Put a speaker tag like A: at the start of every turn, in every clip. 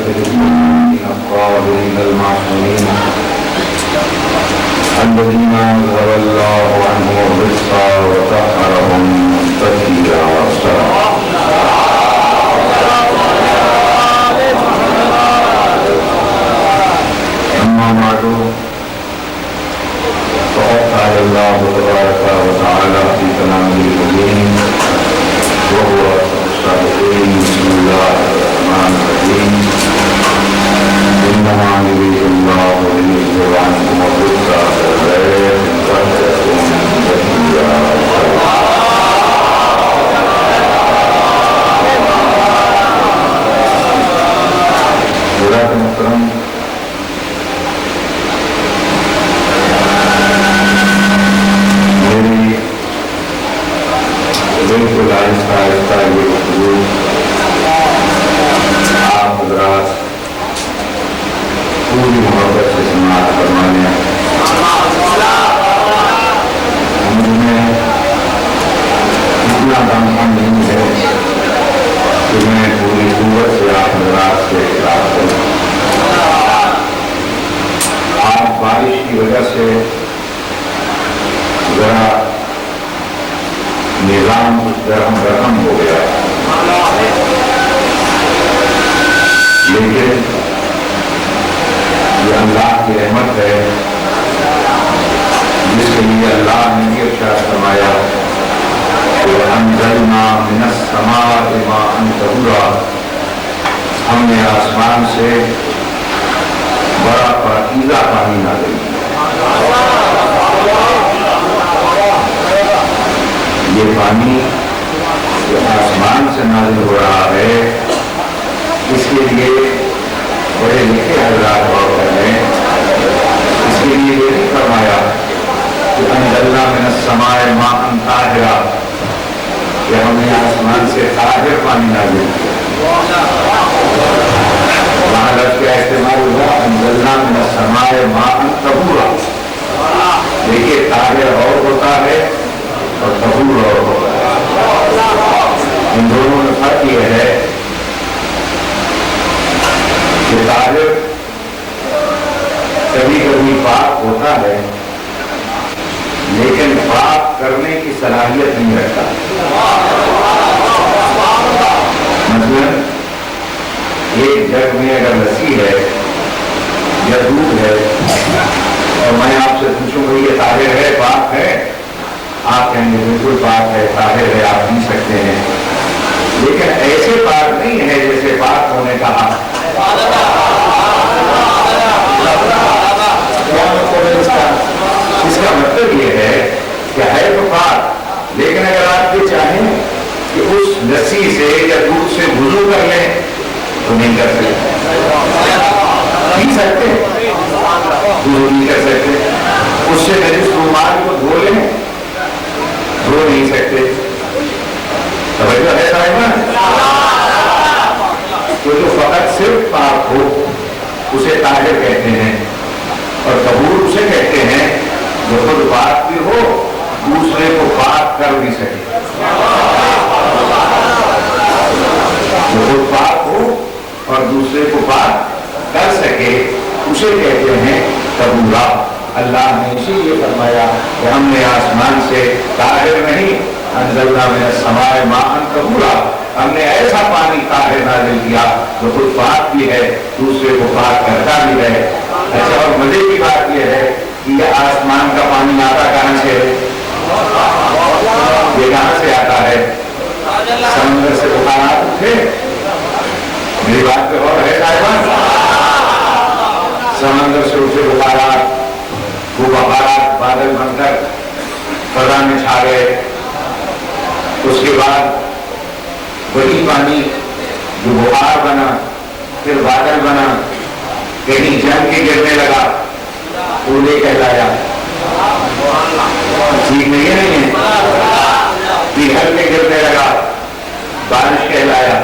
A: بالمؤمنين الطاهرين المعصومين الذين أذهب الله عنهم الرجس وطهرهم تطهيرا. أما بعد فقد قال الله تبارك وتعالى في كلامه المبين وهو الصادقين. بسم الله الرحمن الرحيم. إنما يريد الله ليذهب عنكم الرجس ويطهركم تطهيرا. حضرات محترم، میری بالکل آہستہ آہستہ یہ گفتگو آپ حضرات پوری محبت سے سماعت فرمانے میں اتنا دم نہیں ہے کہ میں پوری قوت سے آپ حضرات سے اعتراف کروں. آپ بارش کی وجہ سے ذرا نظام درہم برہم ہو گیا، لیکن یہ اللہ کی رحمت ہے جس کے لیے اللہ نے یہ ارشاد فرمایا کہ انزلنا من السماء ماء طہورا، ہم نے آسمان سے بڑا پاکیزہ پانی نازل کیا. یہ پانی جو آسمان سے نازل ہو رہا ہے اس کے لیے بڑے لکھے حضرات غور کر رہے ہیں. اس کے لیے یہ نہیں فرمایا کہ انزلنا من السماء ماء طاہرا کہ ہم نے آسمان سے طاہر پانی نازل کیا. وہاں لفظ کا استعمال ہوا انزلنا من السماء ماء طہورا. دیکھیے طاہر اور ہوتا ہے اور طہور اور ہوتا ہے. ان دونوں میں فرق یہ ہے کہ طاہر کبھی کبھی پاک ہوتا ہے لیکن پاک کرنے کی صلاحیت نہیں رکھتا. مثلا ایک جگ میں اگر لسی ہے یا دودھ ہے اور میں آپ سے پوچھوں گا یہ طاہر ہے پاک ہے، آپ کہیں گے بالکل پاک ہے طاہر ہے آپ پی سکتے ہیں. لیکن ایسے پاک نہیں ہے جیسے پاک ہونے کا حق. اس کا مطلب یہ ہے کہ ہے تو پاک لیکن اگر آپ یہ چاہیں کہ اس لسی سے یا دودھ سے وضو کر لیں تو نہیں کر سکتے. پی سکتے وضو نہیں کر سکتے. اس سے نجس رومال کو دھو لیں دھو نہیں سکتے. توجہ ہے صاحب؟ تو جو فقط صرف پاک ہو اسے طاہر کہتے ہیں اور طہور اسے کہتے ہیں جو خود پاک بھی ہو دوسرے کو پاک کر بھی سکے. جو خود پاک ہو اور دوسرے کو پاک کر سکے اسے کہتے ہیں طہورا. اللہ نے اسی لیے فرمایا کہ ہم نے آسمان سے طاہر نہیں انزلنا من السماء ماء طہورا، ہم نے ایسا پانی طاہر نازل کیا جو خود پاک بھی ہے دوسرے کو پاک کرتا بھی ہے. اچھا اور مزے کی بات یہ ہے کہ یہ آسمان کا پانی آتا کہاں سے ہے؟ یہ کہاں سے آتا ہے؟ سمندر سے بخارات اٹھے. میری بات پہ غور ہے صاحبان؟ سمندر سے اٹھے بخارات، وہ بخارات بادل بن کر فضا میں چھا گئے. اس کے بعد وہی پانی جو بخار بنا پھر بادل بنا کہیں جم کے گرنے لگا اولے کہلایا. ٹھیک نہیں ہے پیہر میں گرنے لگا بارش کہلایا.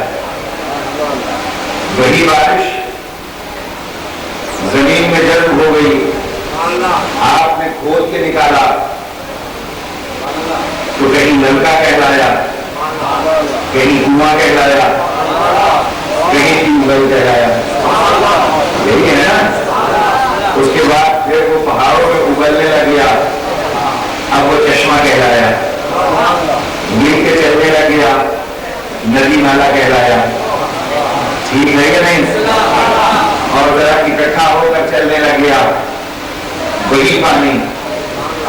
A: وہی بارش زمین میں جذب ہو گئی آپ نے کھود کے نکالا تو کہیں نلکا کہلایا کہیں کنواں کہلایا کہیں ٹیوب ویل کہلایا. نالا کہلایا. ٹھیک ہے کہ نہیں؟ اور ذرا اکٹھا ہو کر چلنے لگ گیا وہی پانی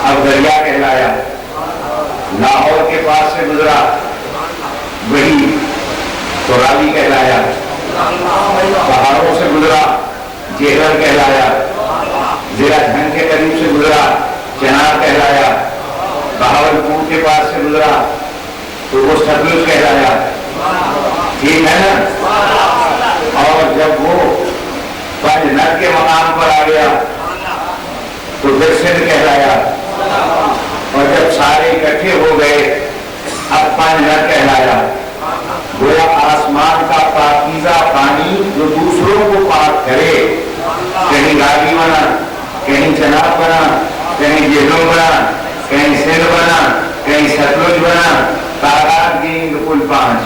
A: اب دریا کہلایا. لاہور کے پاس سے گزرا وہی تو راوی کہلایا. پہاڑوں سے گزرا جہلم کہلایا. ضلع جھنگ کے قریب سے گزرا چنار کہلایا. بہاولپور کے پاس سے گزرا تو وہ ستلج کہلایا. ٹھیک ہے نا؟ اور جب وہ پنجنر کے مقام پر آ گیا تو پھر سندھ کہلایا. اور جب سارے اکٹھے ہو گئے اب پنجنر کہلایا. گویا آسمان کا پاکیزہ پانی جو دوسروں کو پاک کرے، کہیں راوی بنا، کہیں چناب بنا، کہیں جہلم بنا، کہیں سندھ بنا، کہیں ستلج بنا، تعداد گئیں کل 5.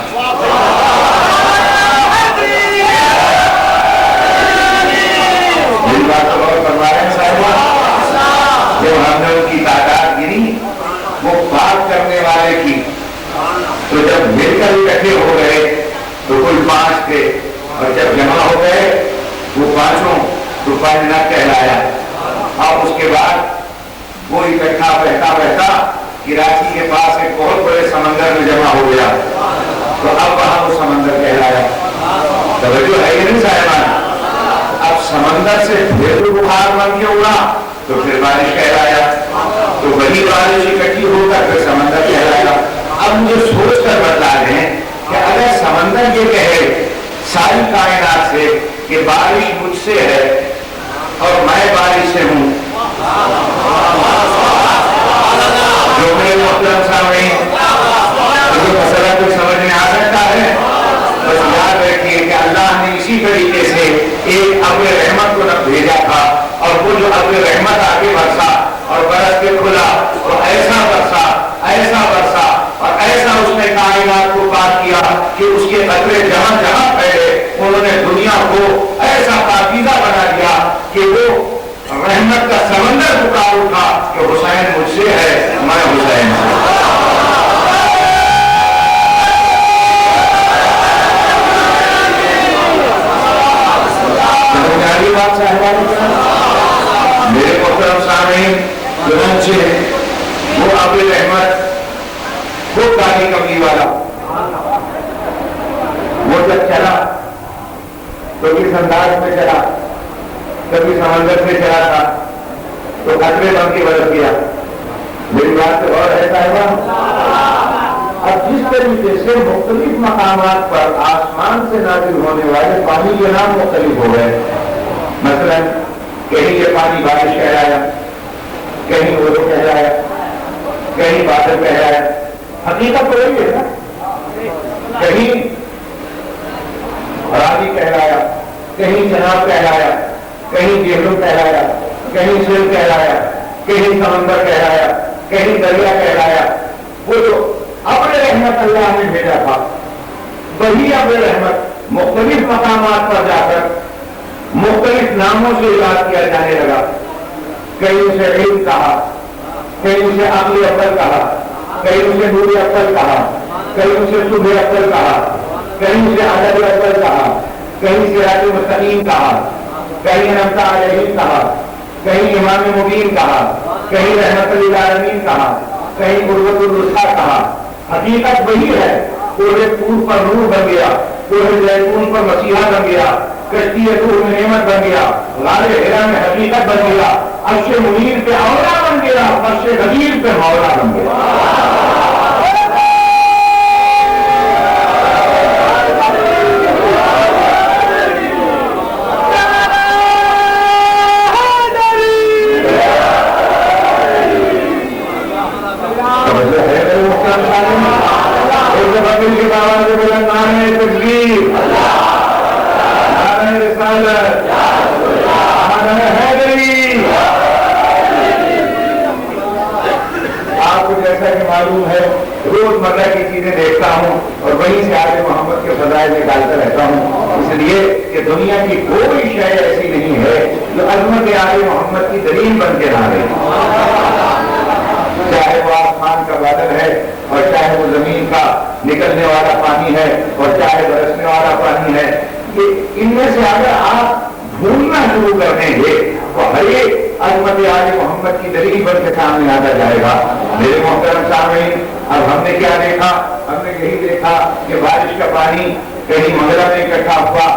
A: میری بات تو غور فرما رہے ہیں صاحب؟ جب ہم نے ان کی تعداد گری وہ پاک کرنے والے کی، تو جب مل کر اکٹھے ہو گئے تو کل 5 تھے. اور جب جمع ہو گئے وہ 5 تو پنجنر کہلایا. اور اس کے بعد وہ اکٹھا بہتا بہتا کراچی کے پاس ایک بہت بڑے سمندر میں جمع ہو گیا تو اب وہاں وہ سمندر کہلایا. توجہ ہے کہ نہیں صاحبان؟ اب سمندر سے پھر بخار بن کے اڑا تو پھر بارش کہلایا. تو وہی بارش اکٹھی ہو کر پھر سمندر کہلایا. اب مجھے سوچ کر بتا دیں کہ اگر سمندر یہ کہے ساری کائنات سے کہ بارش مجھ سے ہے اور میں بارش سے ہوں، جو میرے محترم سامنے مسئلہ کوئی سمجھ میں آ سکتا ہے؟ بس یاد رکھیے کہ اللہ نے اسی طریقے سے ایک ابر رحمت کو نہ بھیجا تھا اور وہ جو ابر رحمت آگے برسا اور برس کے کھلا تو ایسا برسا اور ایسا اس نے کائنات کو پاک کیا کہ اس کے قطرے جہاں جہاں پھیلے انہوں نے دنیا کو ایسا پاکیزہ بنا دیا کہ وہ رحمت کا سمندر پکار اٹھا کہ حسین مجھ سے ہے، میں حسین سے. بات میرے محترم سامعین، چنانچہ وہ ابر رحمت خوب کالی کملی والا وہ جب چلا تو کس انداز میں چلا، کبھی سمندر سے چلا تھا تو خطرے بن کے بدل گیا. میری بات تو اور ایسا ہے. اب جس طریقے سے مختلف مقامات پر آسمان سے نازل ہونے والے پانی کے نام مختلف ہو گئے. مثلا کہیں یہ پانی بارش کہلایا، کہیں اولو کہلایا، کہیں بادل کہلایا. حقیقت تو وہی ہے نا. کہیں راوی کہلایا، کہیں چناب کہلایا، کہیں جہلم کہلایا، کہیں سندھ کہلایا، کہیں سمندر کہلایا، کہیں دریا کہلایا. وہ جو ابر رحمت اللہ نے بھیجا تھا وہی ابر رحمت مختلف مقامات پر جا کر مختلف ناموں سے یاد کیا جانے لگا. کہیں اسے علم کہا، کہیں اسے عقل اول کہا، کہیں اسے نور اول کہا، کہیں اسے صبح اول کہا، کہیں اسے عدد اول کہا، کہیں صراط مستقیم کہا، کہیں انعمت علیہم کہا، کہیں امام مبین کہا، کہیں رحمت للعالمین کہا، کہیں قرۃ الوسطیٰ کہا. حقیقت وہی ہے. کوہ طور پر نور بن گیا، کوہ زیتون پر مسیحا بن گیا، کشتی طور میں نعمت بن گیا، غار حرا میں حقیقت بن گیا، عرش منیر پہ اولا بن گیا، فرش غدیر پہ مولا بن گیا. آپ کو جیسا کہ معلوم ہے روز مرہ کی چیزیں دیکھتا ہوں اور وہیں سے آج محمد کے فضائل نکالتا رہتا ہوں، اس لیے کہ دنیا کی کوئی شے ایسی نہیں ہے جو عظمت آل محمد کی دلیل بن کے نہ رہے. چاہے وہ آسمان کا بادل ہے اور چاہے وہ زمین کا نکلنے والا پانی ہے اور چاہے برسنے والا پانی ہے، یہ ان میں سے اگر آپ ڈھونڈنا شروع کر دیں گے تو ہر ایک عظمت آل محمد کی دلیل بن کے سامنے آتا جائے گا۔ میرے محترم سامعین، اب ہم نے کیا دیکھا؟ ہم نے یہی دیکھا کہ بارش کا پانی کہیں منگلا میں اکٹھا ہوا،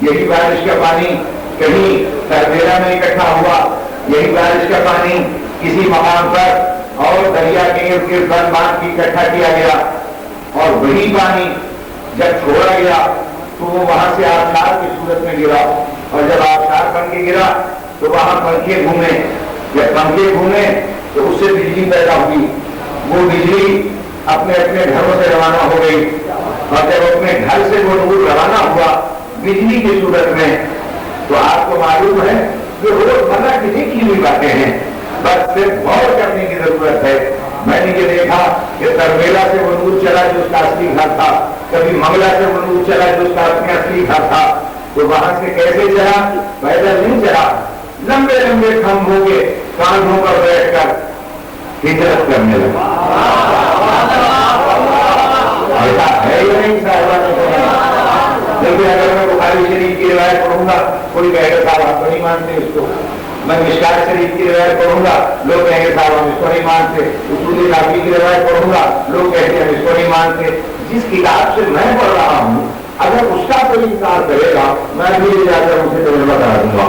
A: یہی بارش کا پانی کہیں تربیلا میں اکٹھا ہوا، یہی بارش کا پانی کسی مقام پر اور دریا کے ارد گرد بند باندھ کے اکٹھا کیا گیا، اور وہی پانی جب چھوڑا گیا تو وہ وہاں سے آبشار کی صورت میں گرا، اور جب آبشار بن کے گرا تو وہاں پنکھے گھومے، جب پنکھے گھومے تو اس سے بجلی پیدا ہوئی، وہ بجلی اپنے اپنے گھروں سے روانہ ہو گئی، اور جب اپنے گھر سے وہ نور روانہ ہوا بجلی کی صورت میں، تو آپ کو معلوم ہے کہ روزمرہ کی دیکھی ہوئی باتیں ہیں، بس صرف غور کرنے کی ضرورت ہے۔ میں نے یہ دیکھا کہ تربیلا سے وہ نور چلا جو اس کا اصلی گھر تھا، کبھی منگلا سے وہ نور چلا جو اس کا اپنے اصلی گھر تھا، تو وہاں سے کیسے چلا؟ پیدل نہیں چلا، لمبے لمبے کھمبوں کے کاندھوں پر بیٹھ کر ہجرت کرنے لگا۔ ایسا ہے یا نہیں صاحبہ؟ جبکہ اگر میں بخاری شریف کی روایت پڑھوں گا کوئی کہے گا صاحب آپ نہیں مانتے اس کو، میں مشکات شریف کی روایت پڑھوں گا لوگ کہیں گے صاحب ہم اس کو نہیں مانتے، اصول کافی کی روایت پڑھوں گا لوگ کہتے ہیں ہم اس کو نہیں مانتے۔ جس کتاب سے میں پڑھ رہا ہوں اگر اس کا کوئی انکار کرے گا میں بھی جا کر اسے تجربہ کرا دوں گا،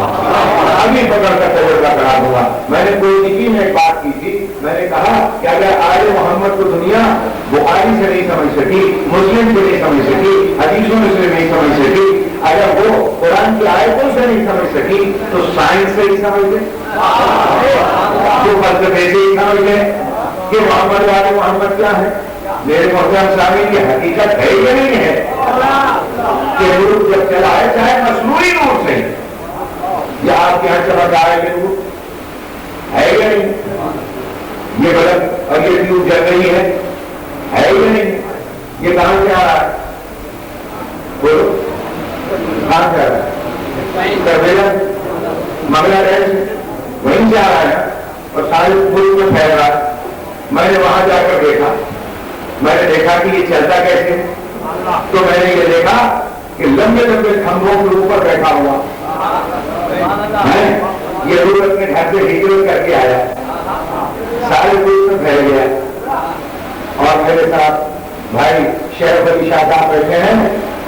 A: ابھی پکڑ کر تجربہ کرا دوں گا۔ میں نے کوئی نکی میں ایک بات کی تھی، میں نے کہا کہ اگر آل محمد کو دنیا بخاری سے نہیں سمجھ سکی، مسلم سے نہیں سمجھ سکی، حدیثوں میں سے نہیں سمجھ سکی، اگر وہ قرآن کی آیتوں سے نہیں سمجھ سکی تو سائنس سے ہی سمجھ لے، جو فلسفے سے ہی سمجھ لے کہ محمد آل محمد کیا ہے۔ میرے محترم سامعین، یہ حقیقت ہے یا نہیں ہے کہ نور جب چلا ہے چاہے مصنوعی نور سے، یا آپ کے یہاں چمک آ ہے یہ نور ہے یا نہیں؟ یہ بلب اور یہ ٹیوب جل رہی ہے یا نہیں؟ یہ کہاں سے آ رہا ہے؟ بولو کہاں سے آ رہا ہے؟ تربیلا منگلا ڈیم سے، وہیں سے آ رہا ہے اور سارے ملک میں پھیل رہا ہے۔ میں نے وہاں جا کر دیکھا، میں نے دیکھا کہ یہ چلتا کیسے، تو میں نے یہ دیکھا کہ لمبے لمبے کھمبوں کے اوپر بیٹھا ہوا ہے، یہ لوگ اپنے گھر سے ہجرت کر کے آیا، سارے ملک میں پھیل گیا، اور میرے ساتھ بھائی شیخ علی شاہ صاحب بیٹھے ہیں،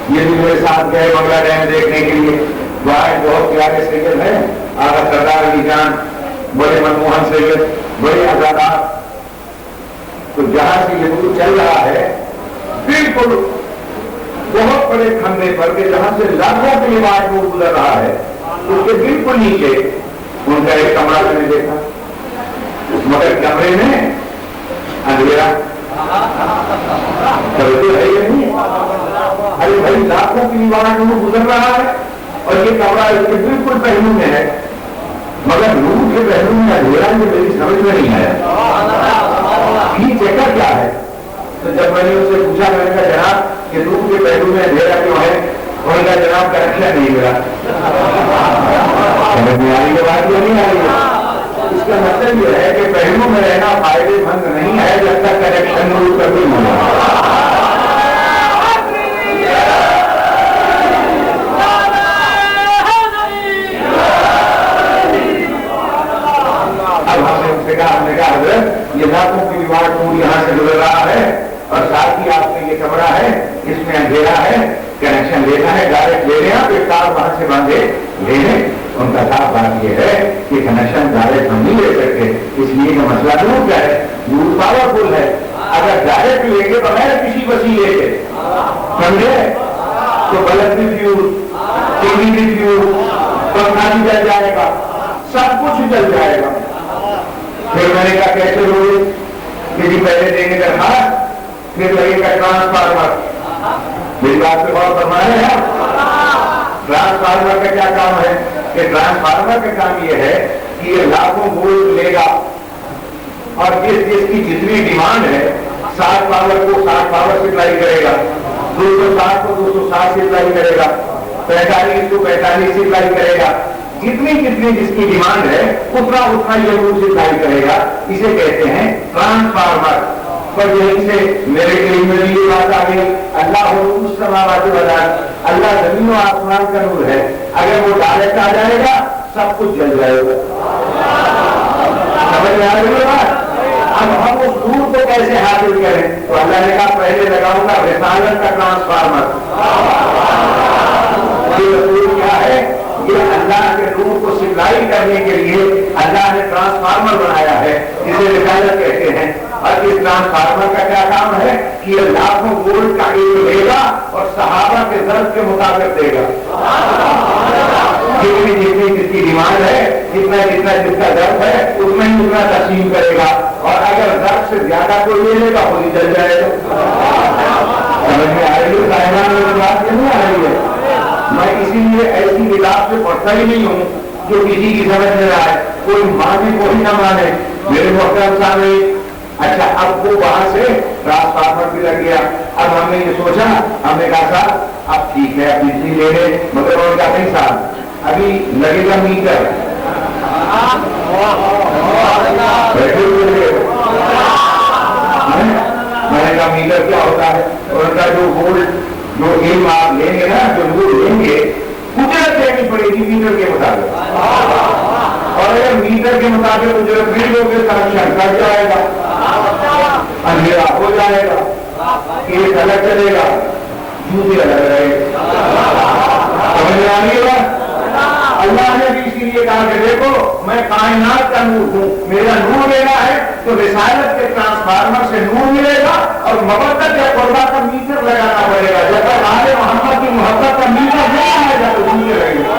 A: یہ بھی میرے ساتھ گئے منگلا ڈیم دیکھنے کے لیے۔ وہاں بہت پیارے سید ہیں آغا سردار علی جان، بڑے منموہن سید، بڑے آزادار، تو جہاں سے یہ نور چل رہا ہے بالکل بہت بڑے کھمبے پر کے جہاں سے لاکھوں کی آواز نور گزر رہا ہے، اس کے بالکل نیچے ان کا ایک کمرہ میں نے دیکھا، مگر کمرے میں اندھیرا، ہے یا نہیں؟ ارے بھائی لاکھوں کی آواز نور گزر رہا ہے اور یہ کمرہ اس کے بالکل پہلو میں ہے، مگر نور کے پہلو میں اندھیرا جو میری سمجھ میں نہیں آیا یہ چکر کیا ہے۔ تو جب میں نے اس سے پوچھا، میں نے کہا جناب یہ نور کے پہلو میں اندھیرا کیوں ہے؟ انہوں نے کہا جناب کنیکشن نہیں ملا۔ سمجھ میں آ رہی ہے بات یا نہیں آ رہی ہے؟ اس کا مطلب یہ ہے کہ پہلو میں رہنا فائدے مند نہیں ہے جب تک کنیکشن نور کا کوئی نہیں ہے۔ ہم نے کہا حضرت یہ لاکھوں کی دیوار نور یہاں سے گزر رہا ہے اور ساتھ ہی آپ کا یہ کمرہ ہے، اس میں اندھیرا ہے، کنیکشن لینا ہے ڈائریکٹ لے لیں، آپ ایک تار وہاں سے باندھے لے لیں۔ ان کا صاف بات یہ ہے کہ کنیکشن ڈائریکٹ ہم نہیں لے سکتے، اس لیے کہ مسئلہ نور کیا ہے، نور پاورفل ہے، اگر ڈائریکٹ لیں گے بغیر کسی وسیلے کے سمجھے تو بلب بھی فیوز، ٹی وی بھی فیوز، پنکھا بھی جل جائے گا، سب کچھ جل جائے گا۔ پھر میں نے کہا کیسے ہوگی کہ جی پہلے دیں گے درخواست، پھر لگے گا ٹرانسفارمر۔ میری بات پہ غور فرمائے ہیں، ٹرانسفارمر کا کیا کام ہے کہ ٹرانسفارمر کا کام یہ ہے کہ یہ لاکھوں وولٹ لے گا اور جس کی جتنی ڈیمانڈ ہے 60 پاور کو 60 پاور سپلائی کرے گا، 260 کو 260 سپلائی کرے گا، 45 کو 45 سپلائی کرے گا، جتنی جس کی ڈیمانڈ ہے اتنا یہ نور سپلائی کرے گا۔ اسے کہتے ہیں ٹرانسفارمر۔ پر یہیں سے میرے علم میں بھی یہ بات آ گئی، اللہ نور السماوات والارض، اللہ زمین و آسمان کا نور ہے، اگر وہ ڈائریکٹ آ جائے گا سب کچھ جل جائے گا. سمجھ میں آ رہی ہے بات؟ اب ہم اس نور کو کیسے حاصل کریں؟ تو اللہ نے کہا پہلے لگاؤں گا رسالت کا ٹرانسفارمر. یہ رسول کیا ہے؟ یہ اللہ کے نور کو سپلائی کرنے کے لیے اللہ نے ٹرانسفارمر بنایا ہے، جسے رسالت کہتے ہیں. اور اس ٹرانسفارمر کا کیا کام ہے کہ یہ لاکھوں وولٹ کا ایک لے گا اور صحابہ کے ضرب کے مطابق دے گا. جتنی جتنی جس کی ڈیمانڈ ہے، جتنا جتنا جس کا ضرب ہے اس میں ہی اتنا تقسیم کرے گا، اور اگر ضرب سے زیادہ کوئی لے لے گا خود چل جائے گا. سمجھ میں آ رہی ہے؟ صاحبان میں بات نہیں آ رہی ہے. میں اسی لیے ایسی کتاب سے پڑھتا ہی نہیں ہوں جو کسی کی سمجھ میں آئے، کوئی مانے کوئی نہ مانے. میرے محترم صاحب، اچھا اب وہ وہاں سے ٹرانسفارمر بھی لگ گیا. اب ہم نے یہ سوچا، ہم نے کہا صاحب اب ٹھیک ہے اب بجلی لے لے، مگر اور کیا نہیں صاحب ابھی لگے گا میٹر. میں نے کہا میٹر کیا ہوتا ہے؟ اور ان کا جو وولٹ جو علم آپ لیں گے نا، جو نور لیں گے اجرت دینی پڑے گی میٹر کے مطابق. اور اگر میٹر کے مطابق اجرت نہیں لوگے کنیکشن کٹ جائے گا، اندھیرا ہو جائے گا، کیس الگ چلے گا، جوتے الگ رہے گا. سمجھ میں آ رہی ہے؟ اللہ نے بھی اسی لیے کہا کہ دیکھو میں کائنات کا نور ہوں، میرا نور لینا ہے تو رسالت کے ٹرانسفارمر سے نور ملے گا، اور محبت یا قربہ کا میٹر لگانا پڑے گا. جب تک آل محمد کی محبت کا میٹر نہیں آئے گا تو نیچے رہے گا.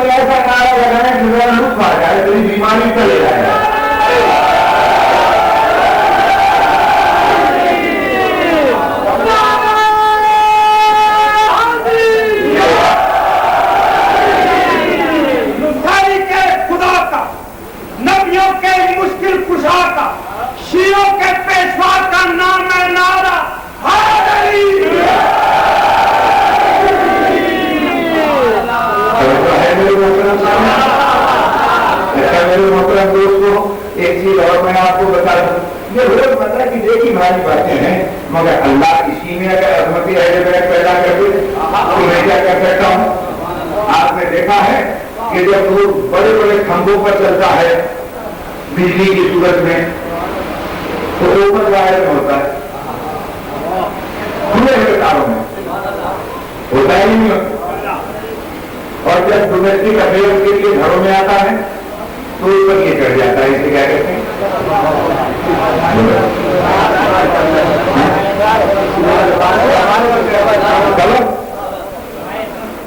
A: ایسا نعرہ لگائیں کہ میرا لطف آ جائے، تیری بیماری چلے جائے. ایک چیز اور میں آپ کو بتا دوں، یہ روز مطلب کہ دیکھی بھاری باتیں ہیں، مگر اللہ اسی میں اگر عظمتی اہل بیت پیدا کر دے تو میں کیا کر سکتا ہوں؟ آپ نے دیکھا ہے کہ جب وہ بڑے بڑے کھمبوں پر چلتا ہے بجلی کی صورت میں تو اوپر ظاہر میں ہوتا ہے، کھلے ہوئے تاروں میں ہوتا ہی نہیں ہوتا. اور جب ڈومیسٹک افیئر کے لیے گھروں میں آتا ہے تو اوپر یہ چڑھ جاتا ہے. اسے کیا کہتے ہیں؟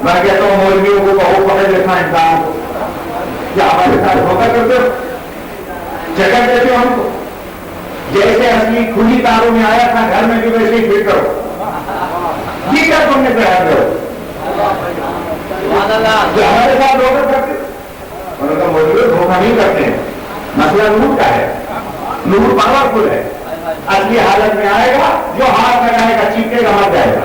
A: میں کہتا ہوں مولویوں کو بہت پکڑ دیتا انسان کو، کیا ہمارے ساتھ دھوکہ کرتے ہو، جگہ دیتے ہو ہم کو. جیسے اصلی کھلی تاروں میں آیا تھا گھر میں بھی ویسے ہی فٹ کرو، یہ کیا تم نے تیار کرو جو ہمارے ساتھ دھوکہ کرتے. انہوں نے مولوی دھوکہ نہیں کرتے ہیں، مسئلہ نور کا ہے، نور پاورفل ہے. اصلی حالت میں آئے گا، جو ہاتھ لگائے گا چیخے گا مر جائے گا،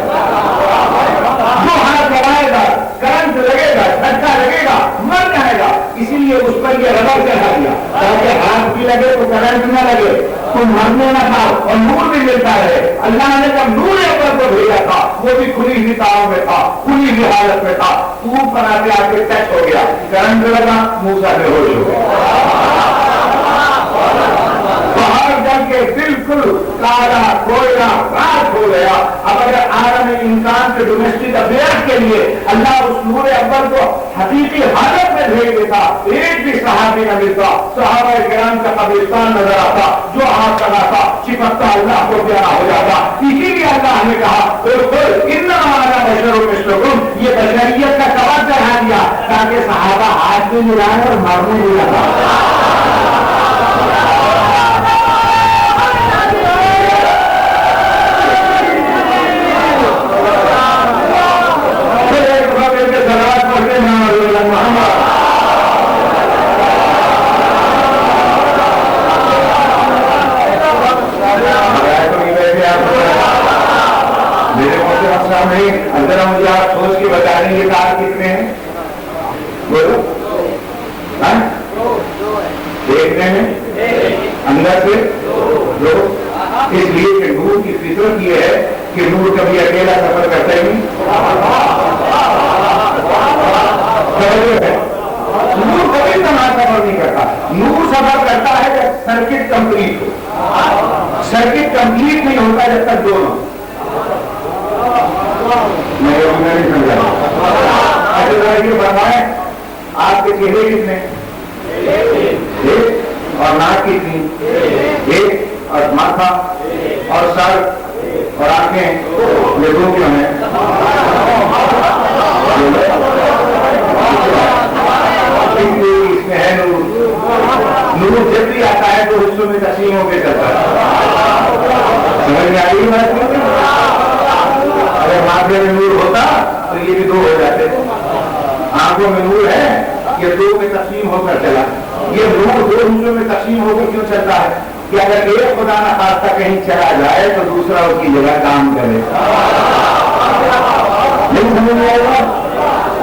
A: جو ہاتھ لگائے گا کرنٹ لگے گا جھٹکا لگے گا مر جائے گا. اسی لیے اس پر یہ ربڑ چڑھا دیا تاکہ ہاتھ بھی لگے تو کرنٹ نہ لگے، تم مرنے نہ کھاؤ اور نور بھی ملتا رہے. اللہ نے جب نور اکبر کو بھیجا تھا وہ بھی کھلی ہوئی تاروں میں تھا، کھلی ہوئی حالت میں تھا، ٹوٹ بنا کے آ کے ٹچ ہو گیا، کرنٹ لگا، موسیٰ بے ہوش ہو گیا. کے بالکل کالا کوئلہ راک ہو گیا. اب اگر عالم انسان کے ڈومیسٹک افیئر کے لیے اللہ اس نور اکبر کو حقیقی حالت میں بھیج دیتا، ایک بھی صحابی نہ ملتا، صحابہ کرام کا قبرستان نظر آتا، جو ہاتھ لگاتا چپکتا اللہ کو پیارا ہو جاتا. اسی لیے اللہ نے کہا انما انا بشر مثلکم، یہ بشریت کا کور چڑھا دیا تاکہ صحابہ ہاتھ بھی ملائیں اور مرنے بھی لگا. اندر مجھے آپ سوچ کے کے بتا دیں یہ تار کتنے ہیں؟ بولو دیکھنے میں اندر سے دو. اس لیے کہ نور کی فطرت یہ ہے کہ نور کبھی اکیلا سفر کرتا ہی نہیں. نور کبھی تمہارا سفر نہیں کرتا. نور سفر کرتا ہے جب سرکٹ کمپلیٹ ہو. سرکٹ کمپلیٹ نہیں ہوتا جب تک دونوں نہیں سمجھا. بتائیں آپ کے چہرے کتنے؟ ایک. اور ناک کتنی؟ ایک. اور ماتھا اور سر اور آنکھیں یہ دو کیوں ہیں؟ اس میں ہے نور. نور جب بھی آتا ہے تو حصوں میں تقسیم ہو کے چلتا ہے. سمجھ میں آئی بات؟ اگر ماتھے میں نور ہوتا تو یہ بھی دو ہو جاتے. آنکھوں میں نور ہے یہ دو میں تقسیم ہو کر چلا. یہ نور دو حصوں میں تقسیم ہو کر کیوں چلتا ہے کہ اگر ایک خدا نہ خاصہ کہیں چلا جائے تو دوسرا اس کی جگہ کام کرے. نہیں سمجھ میں آئے گا؟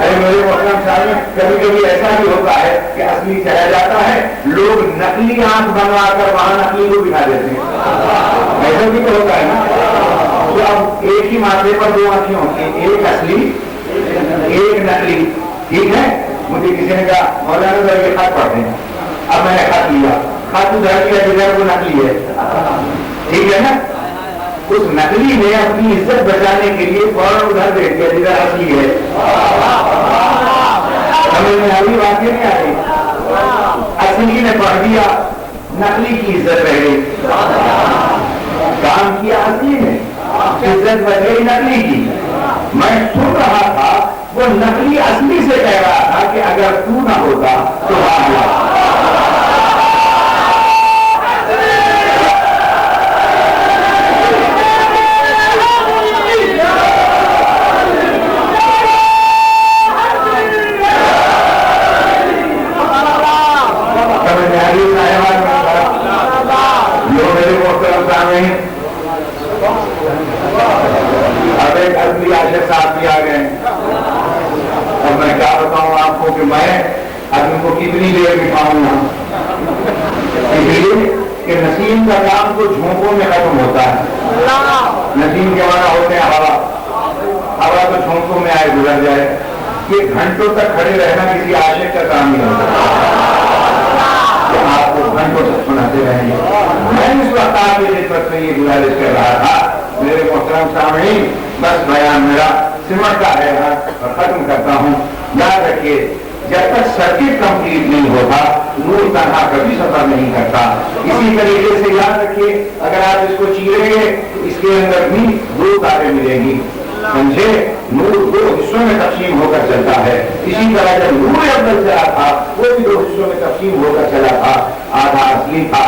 A: ارے میرے محترم صاحب کبھی کبھی ایسا بھی ہوتا ہے کہ اصلی چلا جاتا ہے, لوگ نقلی آنکھ بنوا کر وہاں نقلی کو بٹھا دیتے ہیں. ایسا بھی تو ہوتا ہے نا. تو اب ایک ہی ماتھے پر دو آنکھیں ہوتی ہیں, ایک اصلی ایک نقلی. ٹھیک ہے. مجھے کسی نے کہا مولانا صاحب یہ خط پڑھتے ہیں. اب میں نے خط لیا, خط ادھر کیا جدھر وہ نقلی ہے. ٹھیک ہے نا. اس نقلی نے اپنی عزت بچانے کے لیے فوراً ادھر دے دیا جدھر اصلی ہے. سمجھ میں آئی بات نہیں آ رہی؟ اصلی نے پڑھ دیا, نقلی کی عزت رہ گئی. کام کیا اصلی نے, عزت بچ گئی نقلی کی. میں سن رہا تھا وہ نقلی اصلی سے کہہ رہا تھا کہ اگر تو نہ ہوتا تو اب ایک اصلی عاشق صاحب بھی آ گئے. اور میں کیا بتاؤں آپ کو کہ میں اب ان کو کتنی دیر دکھاؤں گا, اس لیے کہ نسیم کا کام تو جھونکوں میں ختم ہوتا ہے. نسیم کے معنی ہوتے ہیں ہوا. ہوا تو جھونکوں میں آئے گزر جائے. یہ گھنٹوں تک کھڑے رہنا کسی عاشق کا کام نہیں ہوتا. آپ کو گھنٹوں تک سناتے رہیں گے. میں اس وقت آپ کی خدمت میں یہ گزارش کر رہا تھا میرے محترم سامعین, بس بیان میرا سمٹتا ہے اور ختم کرتا ہوں. یاد رکھیے جب تک سرکٹ کمپلیٹ نہیں ہوتا نور تنہا کبھی سفر نہیں کرتا. اسی طریقے سے یاد رکھیے اگر آپ اس کو چیریں گے تو اس کے اندر بھی دو تاریں ملیں گی. سمجھے؟ نور دو حصوں میں تقسیم ہو کر چلتا ہے. اسی طرح جب نور اول چلا تھا وہ بھی دو حصوں میں تقسیم ہو کر چلا تھا. آدھا اصلی تھا,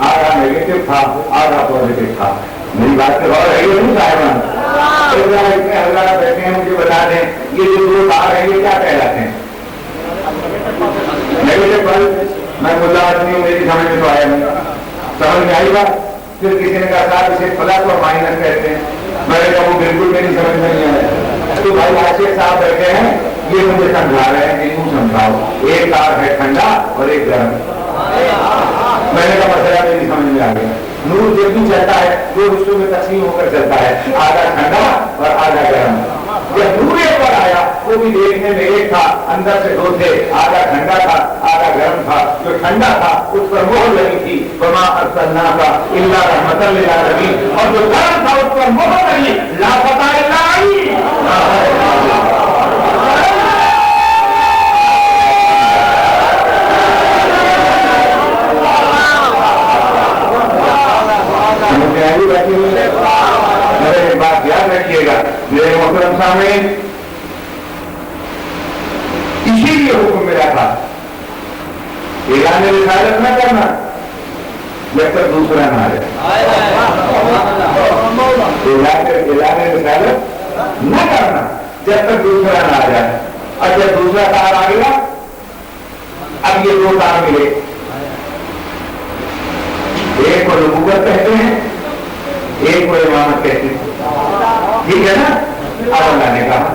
A: آدھا نیگیٹو تھا, آدھا پازیٹو تھا. میری بات پہ غور ہے نہیں صاحبان؟ اتنے حضرات بیٹھے ہیں مجھے بتا دیں یہ جو دو تار ہیں یہ کیا کہلاتے ہیں؟ نیگیٹو پل. میں ملا آدمی ہوں, میری سمجھ میں تو آیا نہیں. سمجھ میں آئی بات؟ پھر کسی نے کہا صاحب اسے پلس اور مائنس کہتے ہیں. میں نے کہا وہ بالکل میری سمجھ میں نہیں آیا. تو بھائی عاشق صاحب بیٹھے ہیں یہ مجھے سمجھا رہے ہیں کہ یوں سمجھاؤ. ایک تار ہے ٹھنڈا اور ایک گرم. میں نے کہا مسئلہ میری سمجھ میں آ گیا. نور جب بھی چلتا ہے دو حصوں میں تقسیم ہو کر چلتا ہے, آدھا ٹھنڈا اور آدھا گرم. جب نور ایک پر آیا وہ بھی دیکھنے میں ایک تھا, اندر سے دو تھے, آدھا ٹھنڈا تھا آدھا گرم تھا. جو ٹھنڈا تھا اس پر مہر لگی تھی وما ارسلناک الا رحمۃ للعالمین, اور جو گرم تھا اس پر مہر لگی لا فتح الا میرے بات یاد رکھیے گا میرے محترم سامعین. اسی لیے حکم ملا تھا اعلان رسالت نہ کرنا جب تک دوسرا نہ آئے. اعلان رسالت نہ کرنا جب تک دوسرا نہ آ جائے. اور جب دوسرا تار آ گیا اب یہ دو تار ملے, ایک کو نبوت کہتے ہیں ایک کو امامت کہتے ہیں. ٹھیک ہے نا. اب اللہ نے کہا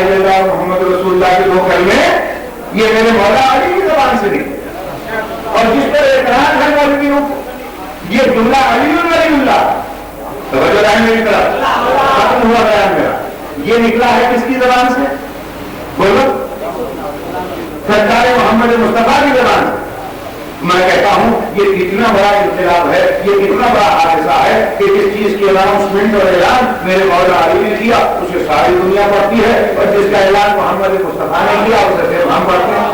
A: الا اللہ محمد رسول اللہ کے دو کلمے یہ میرے مولا علی کی زبان سے نکلے، اور جس پر اعتراض ہے مولویوں کو یہ جملہ علی اللہ توجہ ہے میری طرف، ختم ہوا بیان میرا، یہ نکلا ہے کس کی زبان سے؟ بولو، سرکار محمد مصطفیٰ کی زبان سے۔ میں کہتا ہوں یہ کتنا بڑا انقلاب ہے، یہ کتنا بڑا حادثہ ہے کہ جس چیز کی اناؤنسمنٹ اور اعلان میرے مولا علی نے کیا اسے ساری دنیا پڑھتی ہے، اور جس کا اعلان محمد مصطفیٰ نے کیا اسے صرف ہم پڑھتے ہیں۔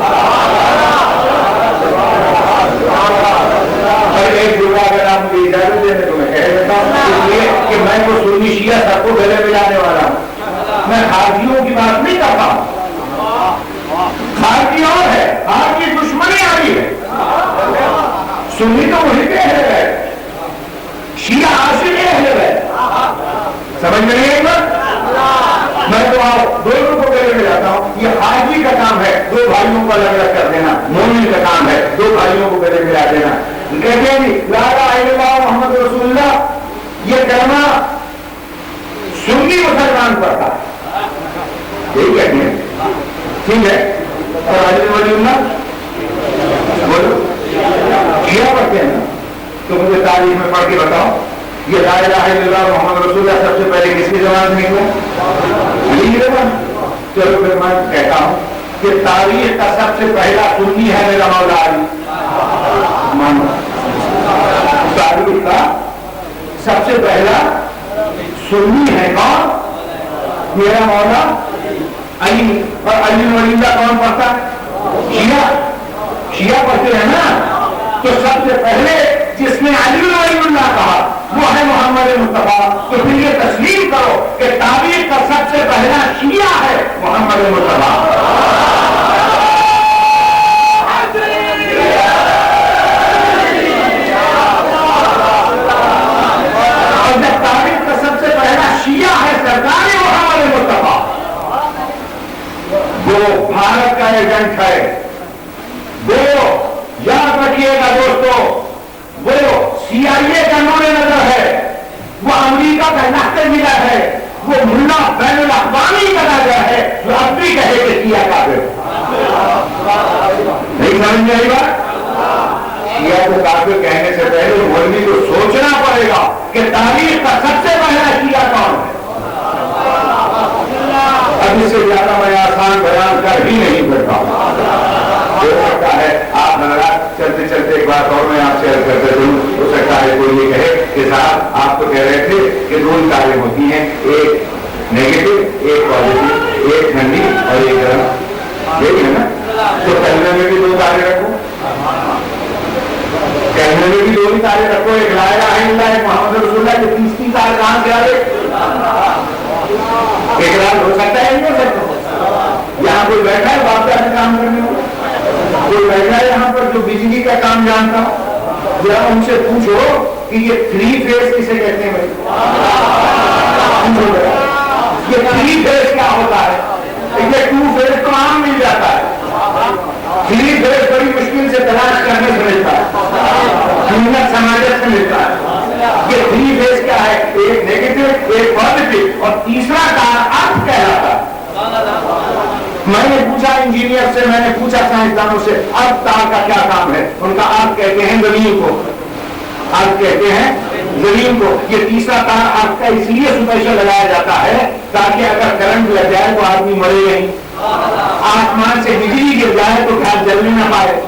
A: اور ایک جملہ اگر آپ مجھے اجازت دیں تو میں کہہ دیتا ہوں، اس لیے کہ میں کو سنی شیعہ سب کو گلے ملانے والا ہوں، میں خارجیوں کی بات نہیں کرتا ہوں۔ خارجی اور ہے، خارجی دشمنی آئی ہے، سنی تو وہی کے اہل ہے، شیعہ عاشق اہل ہے، سمجھ میں نہیں آئی بات؟ میں تو آپ دونوں کو گلے ملاتا ہوں، یہ خارجی کا کام ہے دو بھائیوں کو الگ الگ کر دینا، مومن کا کام ہے دو بھائیوں کو گلے ملا دینا۔ کہتے ہیں لا الہ الا اللہ محمد رسول اللہ، یہ کلمہ سنی مسلمان پڑھتا ہے، یہی کہتے ہیں، ٹھیک ہے، اور علی ولی اللہ بولو کیا پڑھتے ہیں نا، تو مجھے تاریخ میں پڑھ کے بتاؤ یہ لا الہ الا اللہ محمد رسول اللہ سب سے پہلے کس کی زبان سے نکلا؟ علی کی زبان۔ چلو پھر میں کہتا ہوں کہ تاریخ کا سب سے پہلا سنی ہے میرا مولا علی، مانو تاریخ کا سب سے پہلا سنی ہے کون؟ میرا مولا علی، اور علی ولی اللہ کون پڑھتا ہے؟ شیعہ، شیعہ پڑھتے ہیں نا، تو سب سے پہلے جس نے علی ولی اللہ کہا وہ ہے محمد مصطفیٰ، تو پھر یہ تسلیم کرو کہ تاریخ کا سب سے پہلا شیعہ ہے محمد مصطفیٰ۔ اور جب تاریخ کا سب سے پہلا شیعہ ہے سرکار محمد مصطفیٰ، وہ بھارت کا ایجنٹ ہے، وہ یاد رکھیے گا دوستو، وہ سی آئی اے کا نور نظر ہے، وہ امریکہ کا نقطۂ نظر ہے، وہ ملا بین الاقوامی کا نظر ہے جو اب بھی کہے کہ شیعہ کافر نہیں سمجھ میں آئی بات؟ شیعہ کو کافر کہنے سے پہلے مولوی کو سوچنا پڑے گا کہ تاریخ کا سب سے پہلا شیعہ کون ہے۔ اب اس سے زیادہ میں آسان بیان کر ہی نہیں سکتا، ہو سکتا ہے آپ ناراض چلتے چلتے ایک بات اور میں آپ سے عرض کرتے دوں، ہو سکتا ہے کوئی یہ کہے کہ صاحب آپ تو کہہ رہے تھے کہ دو کاریں ہوتی ہیں، ایک نیگیٹو ایک پازیٹو، ایک ٹھنڈی اور ایک گرم، یہی ہے نا، تو کلمے میں بھی دو تارے رکھو، کلمے میں بھی دو ہی تارے رکھو، ایک لا الہ الا اللہ ایک محمد رسول اللہ، کہ تیسری تار کہاں سے آ گئے؟ اقرار ہو سکتا ہے نہیں ہو سکتا؟ یہاں کوئی بیٹھا ہے باپ کا کام کرنے ہو، کوئی بیٹھا ہے یہاں پر جو بجلی کا کام جانتا ہو، ذرا ان سے پوچھو کہ یہ 3 فیز کسے کہتے ہیں بھائی؟ یہ 3 فیز کیا ہوتا ہے؟ یہ 2 فیز تو عام مل جاتا ہے، 3 فیز بڑی مشکل سے تلاش کرنے سے ملتا ہے، سنت سماجت سے ملتا ہے۔ یہ 3 فیز کیا ہے؟ ایک نیگیٹو ایک پازیٹو اور تیسرا تار ارتھ کہلاتا ہے۔ میں نے پوچھا انجینئر سے، میں نے پوچھا سائنسدانوں سے ارتھ تار کا کیا کام ہے، ان کا ارتھ کہتے ہیں زمین کو، ارتھ کہتے ہیں زمین کو۔ یہ تیسرا تار ارتھ کا اس لیے اسپیشل لگایا جاتا ہے تاکہ اگر کرنٹ لگ جائے تو آدمی مرے نہیں، آسمان سے بجلی گر جائے تو گھر جلنے نہ پائے،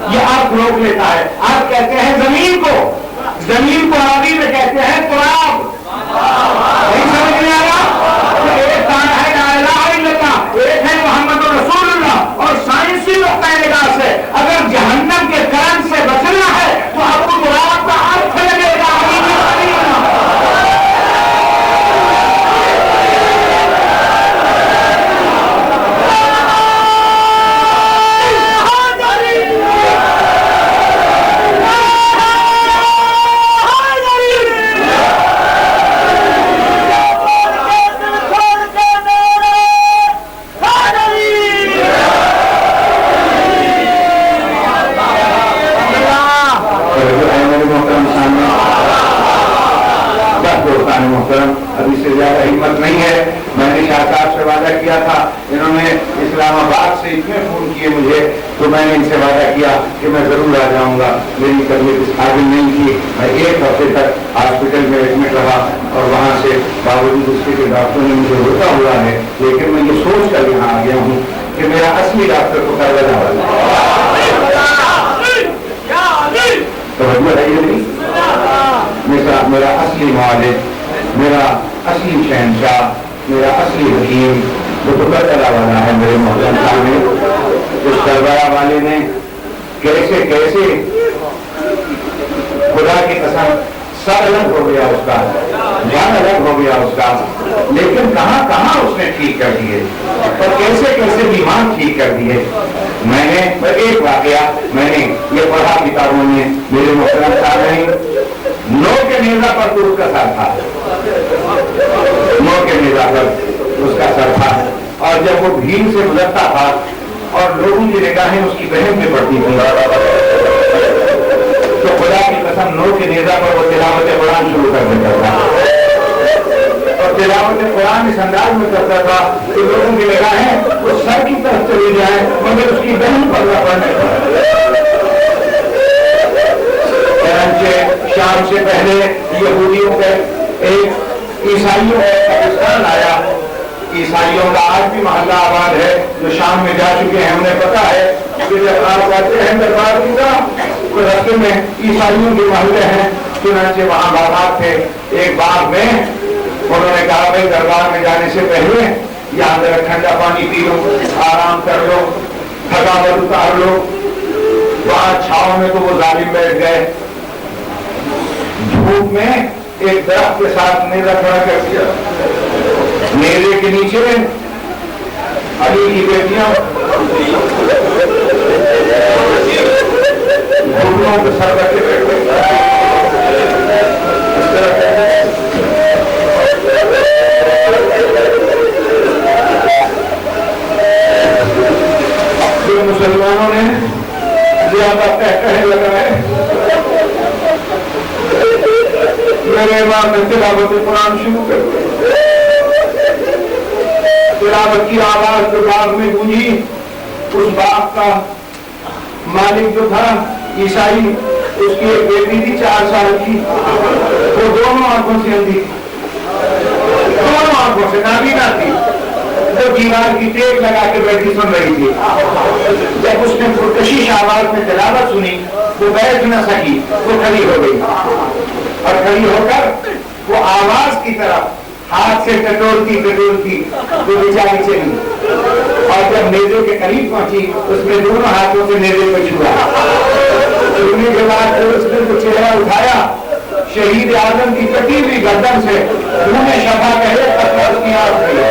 A: یہ ارتھ روک لیتا ہے۔ ارتھ کہتے ہیں زمین کو، زمین کو عربی میں کہتے ہیں تراب۔ نہیں سمجھ میں آیا؟ ایک تار ہے لا الہ الا اللہ، ایک ہے محمد رسول اللہ، اور سائنسی نقطۂ نگاہ سے اگر جہنم کے کرنٹ سے بچنا ہے تو ابو تراب کا ارتھ لگے گا۔ انہوں نے اسلام آباد سے اتنے فون کیے مجھے، تو میں نے ان سے وعدہ کیا کہ میں ضرور آ جاؤں گا. میری طبیعت اس قابل نہیں تھی، میں 1 ہفتے تک ہاسپٹل میں ایڈمٹ رہا اور وہاں سے باوجود اس کے کہ ڈاکٹروں نے مجھے روکا ہوا ہے، لیکن میں یہ سوچ کر یہاں آ گیا ہوں کہ میرا اصلی ڈاکٹر تو کربلا والا توجہ ہے یہ نہیں. میرا اصلی معالج، میرا اصلی شہنشاہ، میرا اصلی حکیم وہ تو کربلا والا ہے. میرے محترم صاحب، اس کربلا والے نے کیسے کیسے خدا کی قسم سر الگ ہو گیا اس کا، جان الگ ہو گیا اس کا، لیکن کہاں کہاں اس نے ٹھیک کر دیے اور کیسے کیسے بیمار ٹھیک کر دیے. میں نے ایک واقعہ میں نے یہ پڑھا کتابوں میں، میرے محترم صاحب، نو کے نیزہ پر تو اس کا سر تھا، نو کے نیزہ پر اس کا سر تھا، اور جب وہ بھیڑ سے گزرتا تھا اور لوگوں کی نگاہیں اس کی بہن پہ پڑتی تھی تو خدا کی قسم نو کے نیزہ پر وہ تلاوت قرآن شروع کر دیتا تھا، اور تلاوت قرآن اس انداز میں کرتا تھا کہ لوگوں کی نگاہیں اس سر کی طرف چلی جائیں مگر اس کی بہن پر نہ پڑنے پڑے. شام سے پہلے یہودیوں کا ایک عیسائیوں کا قبرستان آیا. عیسائیوں کا آج بھی محلہ آباد ہے جو شام میں جا چکے ہیں، ہمیں پتا ہے کہ جب آپ جاتے ہیں دربار کی طرف تو راستے میں عیسائیوں کے محلے ہیں. چنانچہ وہاں باغات تھے، ایک باغ میں انہوں نے کہا بھائی دربار میں جانے سے پہلے یہاں ذرا ٹھنڈا پانی پی لو، آرام کر لو، تھکاوٹ اتار لو. وہاں چھاؤں میں تو وہ ظالم بیٹھ گئے، دھوپ میں ایک درخت کے ساتھ نیزہ کھڑا کر دیا. نیزے کے نیچے علی کی بیٹیاں گھٹنوں پہ سر رکھ کے بیٹھ گئی. مسلمانوں نے زیادہ کہنے لگا ہے میرے امام نے تلاوت قرآن شروع کر دی. تلاوت کی آواز جو باغ میں گونجی، اس باغ کا مالک جو تھا عیسائی، اس کی ایک بیٹی تھی 4 سال کی، وہ دونوں آنکھوں سے اندھی تھی، دونوں آنکھوں سے نابینا تھی. وہ دیوار کی ٹیک لگا کے بیٹھی سن رہی تھی. جب اس نے پرکشش آواز میں تلاوت سنی وہ بیٹھ نہ سکی، وہ کھڑی ہو گئی اور کھڑی ہو کر وہ آواز کی طرف ہاتھ سے ٹٹولتی وہ بیچاری چلی، اور جب نیزے کے قریب پہنچی اس نے دونوں ہاتھوں سے نیزے کو چھوا. چھونے کے بعد اس نے وہ چہرہ اٹھایا، شہید اعظم کی کٹی ہوئی گردن سے خون شفا کا ایک قطرہ اس کی آنکھ میں،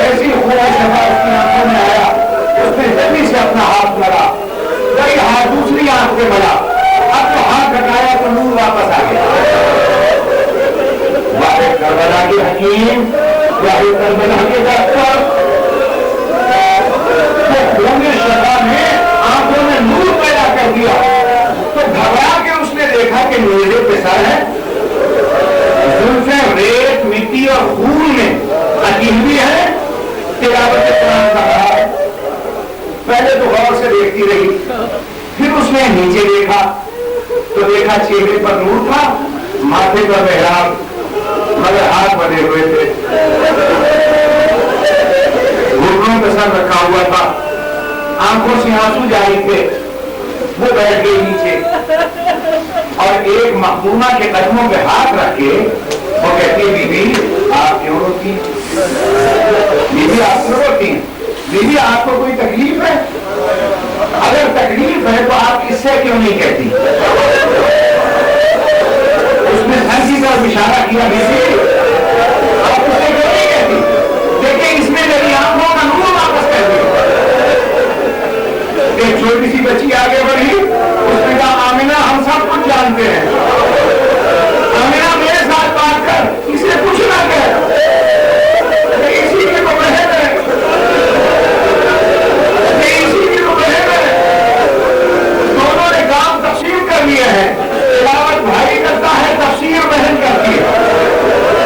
A: ایسی خون شفا اس کی آنکھوں میں آیا. اس نے جلدی سے اپنا ہاتھ لگا، کئی ہاتھ دوسری آنکھ سے ملا، اب تو ہاتھ ہٹایا تو نور واپس آ گیا. کربلا کے حکیم یا کربلا کے ڈاکٹر خون شفا نے آنکھوں میں نور پیدا کر دیا. تو گھبرا کے اس نے دیکھا کہ نیزے پہ سر ہے، زلفیں ریت مٹی اور خون میں عجیب بھی ہے، تلاوت قرآن کا رہا ہے. پہلے تو غور سے دیکھتی رہی، پھر اس نے نیچے دیکھا تو دیکھا چہرے پر نور تھا، ماتھے پر محراب، مگر ہاتھ بنے ہوئے تھے، گھٹنوں پہ سر رکھا ہوا تھا، آنکھوں سے آنسو جاری تھے. وہ بیٹھ گئی نیچے اور ایک مخدومہ کے قدموں پہ ہاتھ رکھ کے وہ کہتی ہے بی بی آپ کیوں روتی ہیں؟ بی بی آپ کیوں روتی ہیں؟ بی بی آپ کو کوئی تکلیف ہے؟ اگر تکلیف ہے تو آپ اس سے کیوں نہیں کہتی؟ اس نے سر کی طرف اشارہ کیا، بی بی آپ اس سے کیوں نہیں کہتی؟ دیکھیں اس نے میری آنکھوں کا نور واپس کر دیا. ایک چھوٹی سی بچی آگے بڑھی، اس نے کہا آمینہ ہم سب کچھ جانتے ہیں، آمینہ میرے ساتھ بات کر، اسے کچھ نہ کہہ، اسی کی تو بہن ہے، اسی کی تو بہن ہے. دونوں نے کام تقسیم کر لیے ہیں، تلاوت بھائی کرتا ہے، تفسیر بہن کرتی ہے.